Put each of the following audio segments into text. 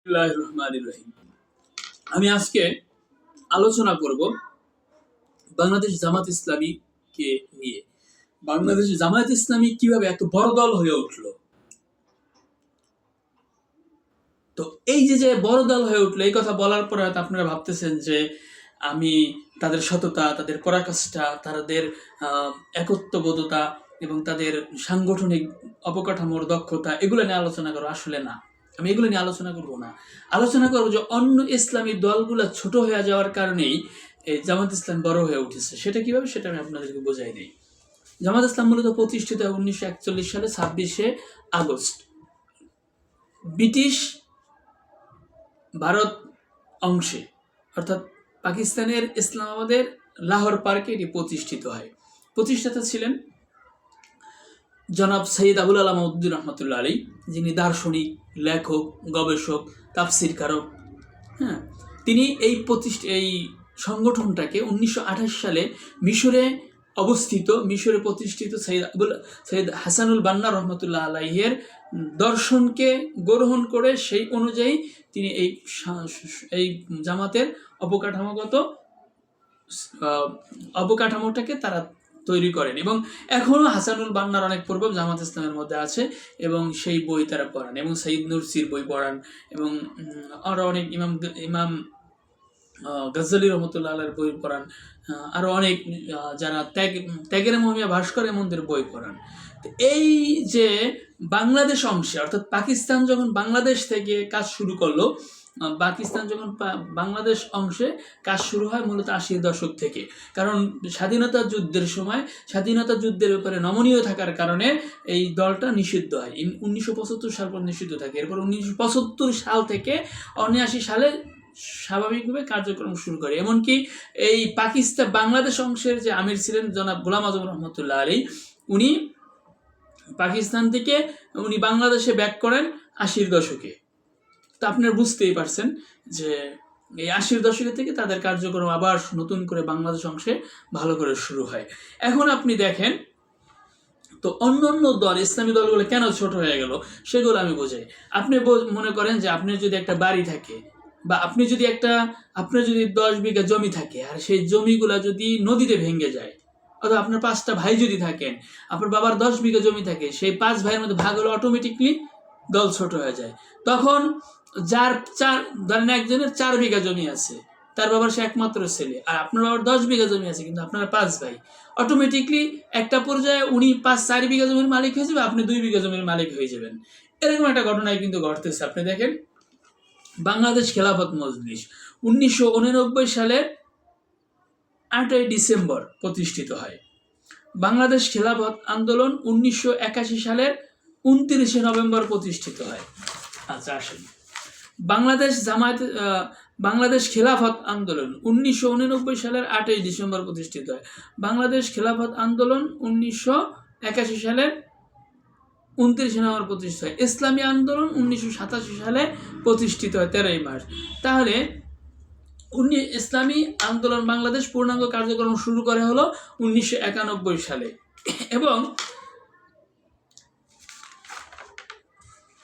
বিসমিল্লাহির রহমানির রহিম। আমি আজকে আলোচনা করব বাংলাদেশ জামাত ইসলামীকে নিয়ে। বাংলাদেশ জামাত ইসলামী কিভাবে এত বড় দল হয়ে উঠলো। তো এই যে বড় দল হয়ে উঠলো, এই কথা বলার পরে হয়তো আপনারা ভাবতেছেন যে আমি তাদের সততা, তাদের পরাকাষ্ঠা, তাদের একত্ববোধতা এবং তাদের সাংগঠনিক অবকাঠামোর দক্ষতা এগুলো নিয়ে আলোচনা করবো। আসলে না, আমি এগুলো নিয়ে আলোচনা করবো না। আলোচনা করবো যে অন্য ইসলামী দলগুলো ছোট হয়ে যাওয়ার কারণেই এই জামাত ইসলাম বড় হয়ে উঠেছে। সেটা কিভাবে, সেটা আমি আপনাদেরকে বোঝাই দিই। জামাত ইসলাম মূলত প্রতিষ্ঠিত হয় 1941 সালে 26শে আগস্ট ব্রিটিশ ভারত অংশে, অর্থাৎ পাকিস্তানের ইসলামাবাদের লাহোর পার্কে এটি প্রতিষ্ঠিত হয়। প্রতিষ্ঠাতা ছিলেন জনাব সৈয়দ আবুল আলা মওদুদী রহমতুল্লাহ আলী, যিনি দার্শনিক, লেখক, গবেষক, তাফসিরকারক। হ্যাঁ, তিনি এই সংগঠনটাকে 1928 সালে মিশরে প্রতিষ্ঠিত সৈয়দ হাসানুল বান্না রহমতুল্লাহ আলাইহের দর্শনকে গ্রহণ করে সেই অনুযায়ী তিনি এই জামাতের অবকাঠামোটাকে তারা তৈরি করেন এবং এখনও হাসানুল বান্নার অনেক প্রভাব জামাত ইসলামের মধ্যে আছে এবং সেই বই তারা পড়ান এবং সঈদ নুরসির বই পড়ান এবং আরও অনেক ইমাম গজ্জালি রহমতুল্লাহ আলাইহির বই পড়ান, আরও অনেক যারা ত্যাগের মহিমা ভাস্কর এমনদের বই পড়ান। তো এই যে বাংলাদেশ অংশে, অর্থাৎ পাকিস্তান যখন বাংলাদেশ থেকে কাজ শুরু করলো, বাংলাদেশ অংশে কাজ শুরু হয় মূলত 80-এর দশক থেকে। কারণ স্বাধীনতা যুদ্ধের ব্যাপারে নমনীয় থাকার কারণে এই দলটা নিষিদ্ধ হয়। 1975 সাল পর্যন্ত নিষিদ্ধ থাকে। এরপর 1975 সাল থেকে 1979 সালে স্বাভাবিকভাবে কার্যক্রম শুরু করে। এমনকি এই বাংলাদেশ অংশের যে আমির ছিলেন জনাব গোলাম আজম রহমতুল্লাহ আলী, উনি পাকিস্তান থেকে বাংলাদেশে ব্যাক করেন 80-এর দশকে। তো আপনারা বুঝতেই পারছেন যে এই 80-এর দশকে থেকে তাদের কার্যক্রম আবার নতুন করে বাংলাদেশ অংশে ভালো করে শুরু হয়। এখন আপনি দেখেন, তো অন্য দল, ইসলামী দলগুলো কেন ছোট হয়ে গেল সেগুলো আমি বোঝাই। আপনি মনে করেন যে আপনার যদি একটা বাড়ি থাকে বা আপনার যদি 10 বিঘা জমি থাকে আর সেই জমিগুলা যদি নদীতে ভেঙে যায়, অথবা আপনার 5টা ভাই যদি থাকেন, আপনার বাবার 10 বিঘা জমি থাকে, সেই 5 ভাইয়ের মধ্যে ভাগ হলে অটোমেটিকলি দল ছোট হয়ে যায়। তখন ধরেন একজনের 4 বিঘা জমি আছে, তার বাবার সে একমাত্র ছেলে, আর আপনার বাবার 10 বিঘা জমি আছে কিন্তু আপনারা 5 ভাই, অটোমেটিকলি একটা পর্যায়ে উনি 4 বিঘা জমির মালিক হয়ে যাবে, আপনি 2 বিঘা জমির মালিক হয়ে যাবেন। এরকম একটা ঘটনায় কিন্তু ঘটতেছে। আপনি দেখেন, বাংলাদেশ খেলাফত মজলিস 1989 সালের 8ই ডিসেম্বর প্রতিষ্ঠিত হয়। বাংলাদেশ খেলাফত আন্দোলন 1981 সালের 29শে নভেম্বর প্রতিষ্ঠিত হয়। আচ্ছা আসেন, বাংলাদেশ খেলাফত আন্দোলন 1989 সালের 8ই ডিসেম্বর প্রতিষ্ঠিত হয়। বাংলাদেশ খেলাফত আন্দোলন 1981 সালের 29শে নভেম্বর প্রতিষ্ঠিত হয়। ইসলামী আন্দোলন 1987 সালে প্রতিষ্ঠিত হয় 13ই মার্চ। তাহলে ইসলামী আন্দোলন বাংলাদেশ পূর্ণাঙ্গ কার্যক্রম শুরু করে হলো 1991 সালে এবং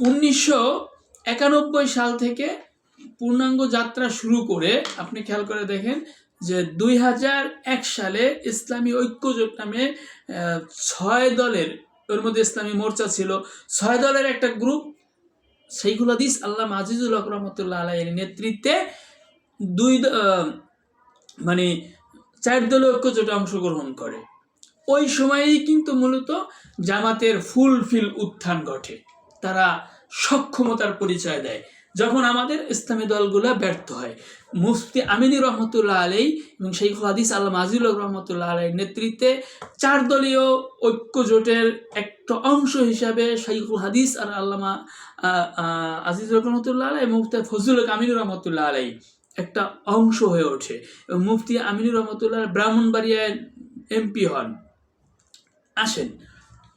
1991 সাল থেকে পূর্ণাঙ্গ যাত্রা শুরু করে আপনি খেয়াল করে দেখেন যে 2001 সালে ইসলামী ঐক্যজোট নামে 6 দলের, ওর মধ্যে ইসলামী মোর্চা ছিল, 6 দলের একটা গ্রুপ শাইখুল হাদিস আল্লামা আজিজুল হক রহমতুল্লাহ আলাইহির নেতৃত্বে 4 দলীয় ঐক্যজোটে অংশগ্রহণ করে। ওই সময়েই কিন্তু মূলত জামাতের ফুলফিল উত্থান ঘটে, তারা সক্ষমতার পরিচয় দেয় যখন আমাদের ইসলামী দলগুলো ব্যর্থ হয়। মুফতি আমিনী রহমতুল্লাহ আলাইহি এবং শাইখুল হাদিস আল্লামা আজিজুল হক রহমতুল্লাহ আলাইহির নেতৃত্বে 4 দলীয় ঐক্যজোটের একটা অংশ হিসাবে শাইখুল হাদিস আর আল্লামা আজিজুল হক রহমতুল্লাহ আলাইহি এবং মুফতি ফজলুল হক আমিনী রহমতুল্লাহ আলাইহি একটা অংশ হয়ে ওঠে এবং মুফতি আমিনী রহমতুল্লাহ ব্রাহ্মণবাড়িয়ায় এমপি হন। আসেন,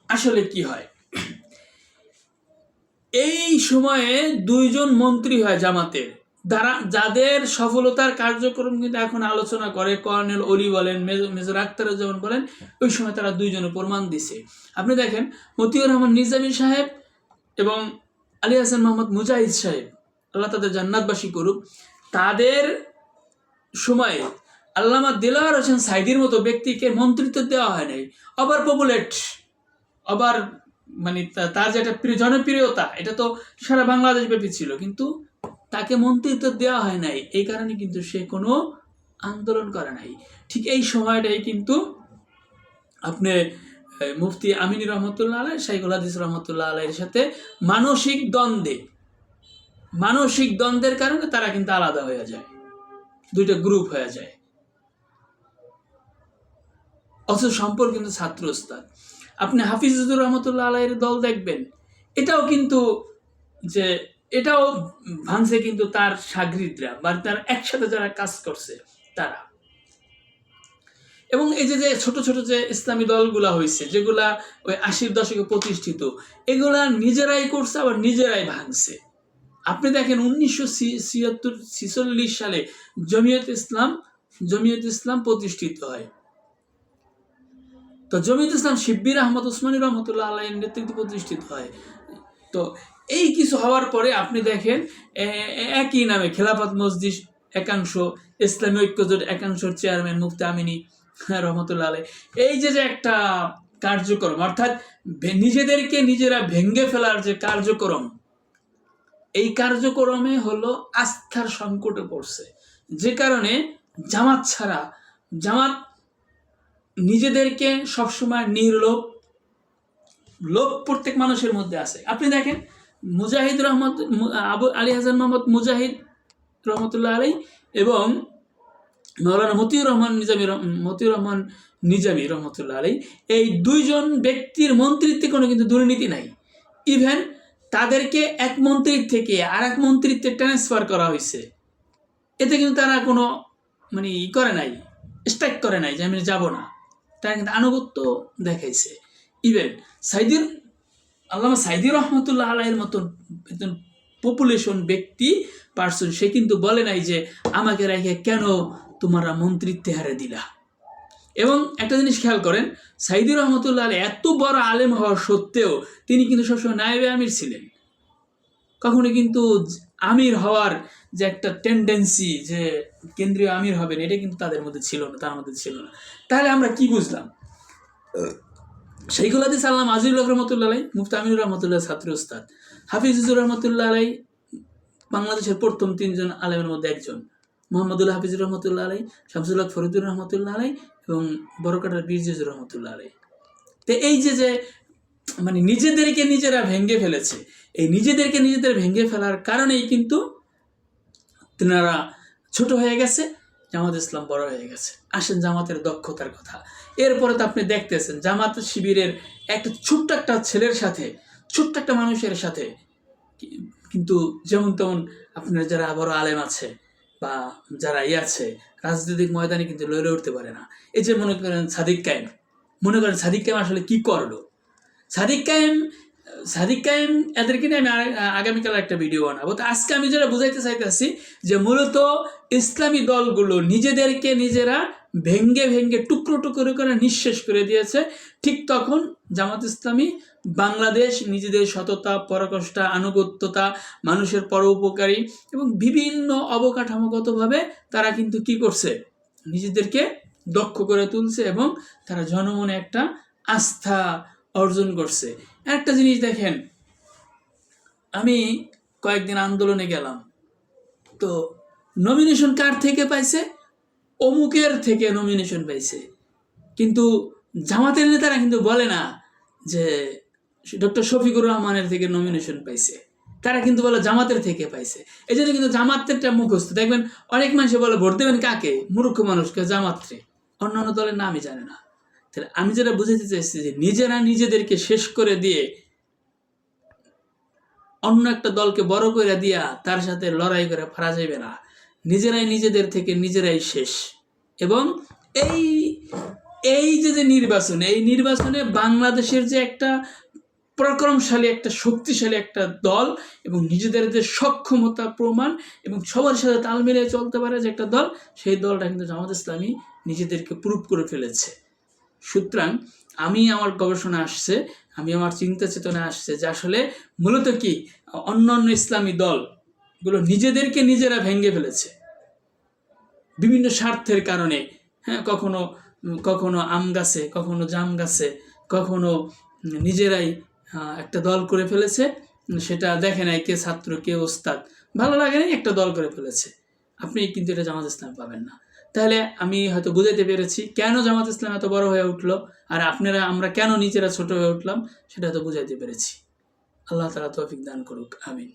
আসলে কি হয়, এই সময়ে 2 জন মন্ত্রী হয় জামাতের, যাদের সফলতার কার্যক্রম কিন্তু এখন আলোচনা করে কর্নেল অলি বলেন, মেজর আখতারুজ্জামান বলেন, ওই সময় তারা 2 জনের প্রমাণ দিছে। আপনি দেখেন, মতিউর রহমান নিজামী সাহেব এবং আলী হাসান মোহাম্মদ মুজাহিদ সাহেব, আল্লাহ তাদের জান্নাতবাসী করুক, তাদের সময়ে আল্লামা দেলোয়ার হোসেন সাইদির মতো ব্যক্তিকে মন্ত্রিত্ব দেওয়া হয় নাই। ওভার পপুলেট, আবার মানে তার যে একটা জনপ্রিয়তা, এটা তো সারা বাংলাদেশ ব্যাপী ছিল, কিন্তু তাকে মন্ত্রিত্ব দেওয়া হয় নাই। এই কারণে কিন্তু সে কোনো আন্দোলন করে নাই। ঠিক এই সময়টাই কিন্তু আপনি মুফতি আমিনী রহমতুল্লাহ আলাই, শাইখুল হাদিস রহমতুল্লাহ আলাইয়ের সাথে মানসিক দ্বন্দ্বের কারণে তারা কিন্তু আলাদা হয়ে যায়, দুইটা গ্রুপ হয়ে যায়। অথচ সম্পর্ক কিন্তু ছাত্র ওস্তাদ। আপনি হাফিজুর রহমতুল্লাহ আলাইয়ের দল দেখবেন, এটাও ভাঙছে কিন্তু তার শাগরিদরা বা তার একসাথে যারা কাজ করছে তারা। এবং এই যে ছোট ছোট যে ইসলামী দলগুলা হয়েছে, যেগুলা ওই 80-র দশকে প্রতিষ্ঠিত, এগুলা নিজেরাই করছে আবার নিজেরাই ভাঙছে। আপনি দেখেন 1946 সালে জমিয়ত ইসলাম প্রতিষ্ঠিত হয়। তো জমিয়ত ইসলাম শিব্বির আহমদ উসমানী রহমতুল্লাহ আলাইহির নেতৃত্বে প্রতিষ্ঠিত হয়। তো এই কিছু হওয়ার পরে আপনি দেখেন একই নামে খেলাফত মজলিস একাংশ, ইসলামী ঐক্যজোট একাংশের চেয়ারম্যান মুফতি আমিনী রহমতুল্লাহ আলাই, এই যে একটা কার্যক্রম, অর্থাৎ নিজেদেরকে নিজেরা ভেঙ্গে ফেলার যে কার্যক্রম, এই কার্যক্রমে হলো আস্থার সংকটে পড়ছে। যে কারণে জামাত নিজেদেরকে সবসময় নির্লোভ, লোভ প্রত্যেক মানুষের মধ্যে আছে। আপনি দেখেন আবু আলী হাসান মোহাম্মদ মুজাহিদ রহমতুল্লাহ আলাই এবং মাওলানা মতিউর রহমান নিজামী রহমতুল্লাহ আলাই, এই দুইজন ব্যক্তির মন্ত্রিত্বে কোনো কিন্তু দুর্নীতি নাই। ইভেন তাদেরকে এক মন্ত্রীর থেকে আর এক মন্ত্রিত্বে ট্রান্সফার করা হয়েছে, এতে কিন্তু তারা কোনো মানে করে নাই, স্ট্রাইক করে নাই যে আমি যাব না, তারা কিন্তু আনুগত্য দেখাইছে। ইভেন আল্লামা সাইদি রহমতুল্লাহ আলাইয়ের মতন একজন পপুলেশন পার্সন, সে কিন্তু বলে নাই যে আমাকে রেখে কেন তোমরা মন্ত্রিত্বে হারে দিলা। এবং একটা জিনিস খেয়াল করেন, সাইদি রহমতুল্লাহ আলাই এত বড় আলেম হওয়া সত্ত্বেও তিনি কিন্তু সবসময় নায়েবে আমির ছিলেন। কখনো কিন্তু আমির হওয়ার যে একটা টেন্ডেন্সি, যে কেন্দ্রীয় আমির হবেন, এটা কিন্তু তার মধ্যে ছিল না। তাহলে আমরা কি বুঝলাম? শাইখুল হাদিস আল্লামা আজিজুল হক রহমতুল্লাহ আলাই মুফতি আমিনুর রহমতুল্লাহ ছাত্র ওস্তাদ, হাফিজুর রহমতুল্লাহ আলাই বাংলাদেশের প্রথম 3জন আলেমের মধ্যে একজন, মোহাম্মদুল্লাহ হাফিজুর রহমতুল্লাহ আলাই, শামসুল হক ফরিদুর রহমতুল্লাহ আলাই এবং বড়কাটার বীরজিজুর রহমতুল্লাহ আলাই। তো এই যে মানে নিজেদেরকে নিজেরা ভেঙে ফেলেছে, এই নিজেদের ভেঙে ফেলার কারণেই কিন্তু তেনারা ছোট হয়ে গেছে, জামাত ইসলাম বড় হয়ে গেছে। আসেন জামাতের দক্ষতার কথা। এরপরে তো আপনি দেখতেছেন জামাত শিবিরের ছোট্ট একটা ছেলের সাথে, ছোট্ট একটা মানুষের সাথে কিন্তু যেমন তেমন আপনার যারা বড় আলেম আছে বা যারা আছে রাজনৈতিক ময়দানে কিন্তু লড়ে উঠতে পারে না। এই যে মনে করেন সাদিক কায়েম আসলে কি করলো? সাদিক কায়েম এদেরকে নিয়ে আমি আগামীকাল একটা ভিডিও বানাবো। তো আজকে আমি যেটা বুঝাইতে চাইতেছি যে মূলত ইসলামী দলগুলো নিজেদেরকে নিজেরা ভেঙ্গে টুকরো করে নিঃশেষ করে দিয়েছে। ঠিক তখন জামাত ইসলামী বাংলাদেশ নিজেদের সততা, পরাকাষ্ঠা, আনুগত্যতা, মানুষের পরোপকারী এবং বিভিন্ন অবকাঠামোগতভাবে তারা কিন্তু কি করছে, নিজেদেরকে দক্ষ করে তুলছে এবং তারা জনমনে একটা আস্থা অর্জন করছে। একটা জিনিস দেখেন, আমি কয়েকদিন আন্দোলনে গেলাম, তো নমিনেশন কার থেকে পাইছে? অমুকের থেকে নমিনেশন পাইছে, কিন্তু জামাতের নেতারা কিন্তু বলে না যে ডক্টর শফিকুর রহমানের থেকে নমিনেশন পাইছে, তারা কিন্তু বলে জামাতের থেকে পাইছে। এই জন্য কিন্তু জামাতেরটা মুখস্থ। দেখবেন অনেক মানুষ বলে ভোট দেবেন কাকে? মূর্খ মানুষকে, জামাতরে, অন্যান্য দলের নামই জানে না। তাহলে আমি যেটা বুঝাতে চাইছি যে নিজেরা নিজেদেরকে শেষ করে দিয়ে অন্য একটা দলকে বড় করে দিয়া তার সাথে লড়াই করে পারা যাবে না। নিজেরাই নিজেদের থেকে নিজেরাই শেষ। এবং এই যে নির্বাচনে বাংলাদেশের যে একটা পরাক্রমশালী, একটা শক্তিশালী একটা দল এবং নিজেদের যে সক্ষমতা প্রমাণ এবং সবার সাথে তাল মিলিয়ে চলতে পারে যে একটা দল, সেই দলটা কিন্তু জামাত ইসলামী নিজেদেরকে প্রুভ করে ফেলেছে। সুতরাং আমার গবেষণা আসছে, আমার চিন্তা চেতনা আসছে যে আসলে মূলত কি অন্যান্য ইসলামী দল গুলো নিজেদেরকে নিজেরা ভেঙে ফেলেছে বিভিন্ন স্বার্থের কারণে। হ্যাঁ, কখনো কখনো আম গাছে, কখনো জাম গাছে, কখনো নিজেরাই একটা দল করে ফেলেছে। সেটা দেখে নাই কে ছাত্র কে ওস্তাদ, ভালো লাগে নাই, একটা দল করে ফেলেছে। আপনি কিন্তু এটা জামাত ইসলাম পাবেন না। তাহলে আমি হয়তো বুঝাইতে পেরেছি কেন জামাত ইসলাম এত বড় হয়ে উঠলো, আর আপনারা আমরা কেন নিজেরা ছোট হয়ে উঠলাম, সেটা হয়তো বুঝাইতে পেরেছি। আল্লাহ তাআলা তৌফিক দান করুক, আমিন।